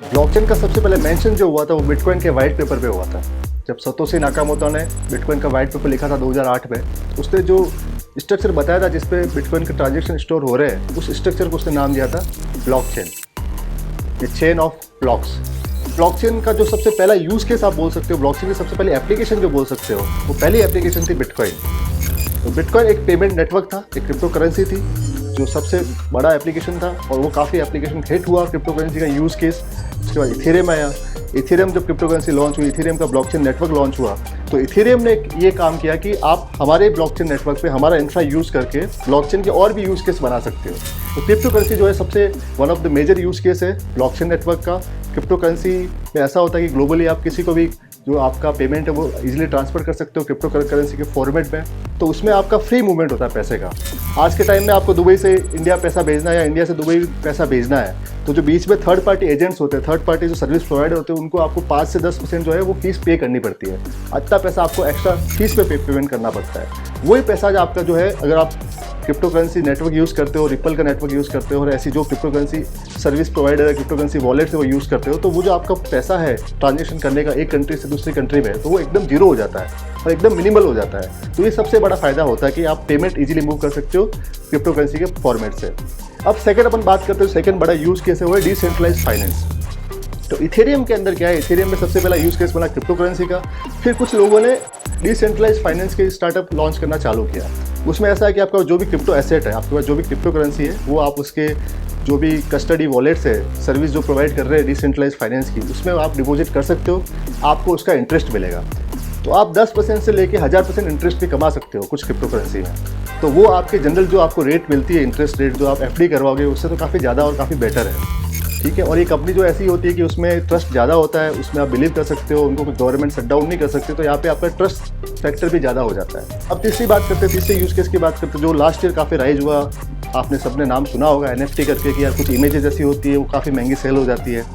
Blockchain का सबसे पहले मेंशन जो हुआ था वो बिटकॉइन के वाइट पेपर पे हुआ था। जब सतोशी नाकामोटो ने बिटकॉइन का वाइट पेपर लिखा था 2008 में, उसने जो स्ट्रक्चर बताया था जिसपे बिटकॉइन के ट्रांजेक्शन स्टोर हो रहे हैं, उस स्ट्रक्चर को उसने नाम दिया था blockchain, the chain of blocks. Blockchain का जो सबसे पहला यूज केस आप बोल सकते हो, ब्लॉकचेन की सबसे पहली एप्लीकेशन जो बोल सकते हो, वो पहली एप्लीकेशन थी बिटकॉइन। तो बिटकॉइन एक पेमेंट नेटवर्क था, एक क्रिप्टो करेंसी थी, जो सबसे बड़ा एप्लीकेशन था और वो काफ़ी एप्लीकेशन हिट हुआ क्रिप्टो करेंसी का यूज़ केस। उसके बाद इथेरियम आया। इथेरियम जब क्रिप्टो करेंसी लॉन्च हुई, इथेरियम का ब्लॉकचेन नेटवर्क लॉन्च हुआ, तो इथेरियम ने ये काम किया कि आप हमारे ब्लॉकचेन नेटवर्क पे हमारा इंफ्रा यूज़ करके ब्लॉकचेन के और भी यूज़ केस बना सकते हो। तो क्रिप्टो करेंसी जो है सबसे one of the major use case है ब्लॉकचेन नेटवर्क का। क्रिप्टो करेंसी में ऐसा होता है कि ग्लोबली आप किसी को भी जो आपका पेमेंट है वो इजीली ट्रांसफर कर सकते हो क्रिप्टो करेंसी के फॉर्मेट में। तो उसमें आपका फ्री मूवमेंट होता है पैसे का। आज के टाइम में आपको दुबई से इंडिया पैसा भेजना है या इंडिया से दुबई पैसा भेजना है, तो जो बीच में थर्ड पार्टी एजेंट्स होते हैं, थर्ड पार्टी जो सर्विस प्रोवाइडर होते हैं, उनको आपको 5 से 10% जो है वो फीस पे करनी पड़ती है। इतना पैसा आपको एक्स्ट्रा फीस पे पेमेंट करना पड़ता है। वही पैसा जो आपका जो है, अगर आप क्रिप्टो करेंसी नेटवर्क यूज़ करते हो, रिपल का नेटवर्क यूज़ करते हो और ऐसी जो क्रिप्टो करेंसी सर्विस प्रोवाइडर है, क्रिप्टो करेंसी वॉलेट से वो यूज़ करते हो, तो वो जो आपका पैसा है ट्रांजेक्शन करने का एक कंट्री से दूसरी कंट्री में, तो वो एकदम जीरो हो जाता है और एकदम मिनिमल हो जाता है। तो ये सबसे बड़ा फ़ायदा होता है कि आप पेमेंट इजीली मूव कर सकते हो क्रिप्टो करेंसी के फॉर्मेट से। अब सेकंड अपन बात करते हो, सेकंड बड़ा यूज़ केस है वो है डिसेंट्रलाइज्ड फाइनेंस। तो इथेरियम के अंदर क्या है, इथेरियम में सबसे पहला यूज़ केस बना क्रिप्टो करेंसी का। फिर कुछ लोगों ने डिसेंट्रलाइज्ड फाइनेंस के स्टार्टअप लॉन्च करना चालू किया। उसमें ऐसा है कि आपका जो भी क्रिप्टो एसेट है, आपके पास जो भी क्रिप्टो करेंसी है, वो आप उसके जो भी कस्टडी वॉलेट्स है, सर्विस जो प्रोवाइड कर रहे हैं डिसेंट्रलाइज्ड फाइनेंस की, उसमें आप डिपॉजिट कर सकते हो, आपको उसका इंटरेस्ट मिलेगा। तो आप 10% से लेके 1000% इंटरेस्ट भी कमा सकते हो कुछ क्रिप्टो करेंसी में। तो वो आपके जनरल जो आपको रेट मिलती है, इंटरेस्ट रेट जो आप एफडी करवाओगे, उससे तो काफ़ी ज़्यादा और काफ़ी बेटर है। ठीक है। और ये कंपनी जो ऐसी होती है कि उसमें ट्रस्ट ज़्यादा होता है, उसमें आप बिलीव कर सकते हो, उनको गवर्नमेंट शट डाउन नहीं कर सकते, तो यहाँ पे आपका ट्रस्ट फैक्टर भी ज़्यादा हो जाता है। अब तीसरी बात करते हैं, तीसरे यूज़ केस की बात करते हैं, जो लास्ट ईयर काफ़ी राइज हुआ, आपने सबने नाम सुना होगा NFT करके, कि यार कुछ इमेजेस ऐसी होती है वो काफ़ी महंगी सेल हो जाती है,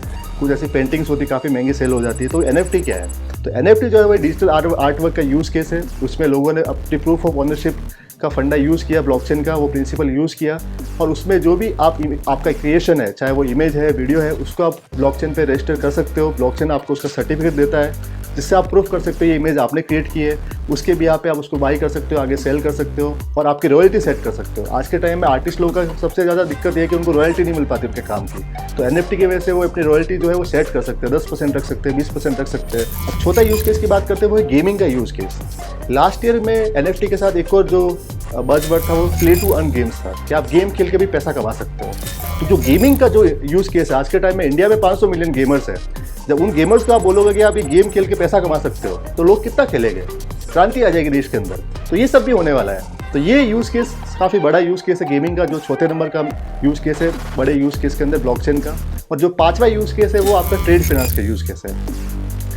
कुछ ऐसी पेंटिंग्स होती है काफ़ी महंगी सेल हो जाती है। तो NFT क्या है? तो NFT जो है वो डिजिटल आर्ट वर्क का यूज़ केस है। उसमें लोगों ने अपनी प्रूफ ऑफ ऑनरशिप का फंडा यूज़ किया, ब्लॉकचेन का वो प्रिंसिपल यूज़ किया, और उसमें जो भी आपका क्रिएशन है, चाहे वो इमेज है, वीडियो है, उसको आप ब्लॉकचेन पे रजिस्टर कर सकते हो। ब्लॉकचेन आपको उसका सर्टिफिकेट देता है, जिससे आप प्रूफ कर सकते हो ये इमेज आपने क्रिएट की है। उसके भी आप उसको बाई कर सकते हो, आगे सेल कर सकते हो और आपकी रॉयल्टी सेट कर सकते हो। आज के टाइम में आर्टिस्ट लोगों का सबसे ज़्यादा दिक्कत ये है कि उनको रॉयल्टी नहीं मिल पाती उनके काम की। तो NFT की वजह से वो अपनी रॉयल्टी जो है वो सेट कर सकते हैं, 10% रख सकते हैं, 20% रख सकते हैं। अब छोटा यूज़ केस की बात करते हैं, वो है गेमिंग का यूज़ केस। लास्ट ईयर में NFT के साथ एक और जो बज़वर्ड था वो प्ले टू अर्न गेम्स था, कि आप गेम खेल के भी पैसा कमा सकते हो। तो जो गेमिंग का जो यूज़ केस है, आज के टाइम में इंडिया में 500 मिलियन गेमर्स है। जब उन गेमर्स को आप बोलोगे कि आप ये गेम खेल के पैसा कमा सकते हो, तो लोग कितना खेलेंगे, क्रांति आ जाएगी देश के अंदर। तो ये सब भी होने वाला है। तो ये यूज़ केस काफ़ी बड़ा यूज़ केस है गेमिंग का, जो चौथे नंबर का यूज़ केस है बड़े यूज़ केस के अंदर ब्लॉकचेन का। और जो पांचवा यूज़ केस है वो आपका ट्रेड फिनेंस का यूज़ केस है।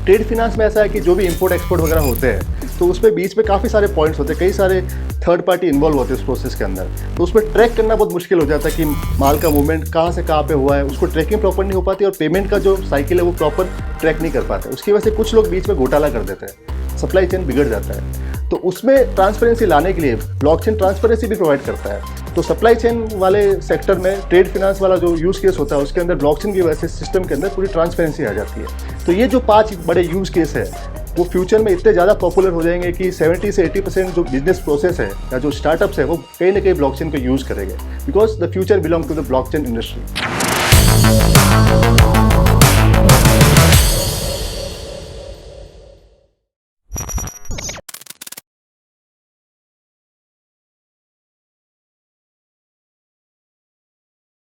ट्रेड फिनेंस में ऐसा है कि जो भी इंपोर्ट एक्सपोर्ट वगैरह होते हैं, तो उसमें बीच में काफ़ी सारे पॉइंट्स होते हैं, कई सारे थर्ड पार्टी इन्वॉल्व होते हैं उस प्रोसेस के अंदर। तो उसमें ट्रैक करना बहुत मुश्किल हो जाता है कि माल का मूवमेंट कहाँ से कहाँ पे हुआ है, उसको ट्रैकिंग प्रॉपर नहीं हो पाती, और पेमेंट का जो साइकिल है वो प्रॉपर ट्रैक नहीं कर पाते। उसकी वजह से कुछ लोग बीच में घोटाला कर देते हैं, सप्लाई चेन बिगड़ जाता है। तो उसमें ट्रांसपेरेंसी लाने के लिए ब्लॉकचेन ट्रांसपेरेंसी भी प्रोवाइड करता है। तो सप्लाई चेन वाले सेक्टर में ट्रेड फिनेंस वाला जो यूज़ केस होता है, उसके अंदर ब्लॉकचेन की वजह से सिस्टम के अंदर पूरी ट्रांसपेरेंसी आ जाती है। तो ये जो 5 बड़े यूज़ केस है, वो फ्यूचर में इतने ज़्यादा पॉपुलर हो जाएंगे कि 70 से 80% जो बिजनेस प्रोसेस है या जो स्टार्टअप्स है, वो कहीं ना कहीं ब्लॉकचेन को यूज़ करेंगे, because the future belong to the blockchain industry.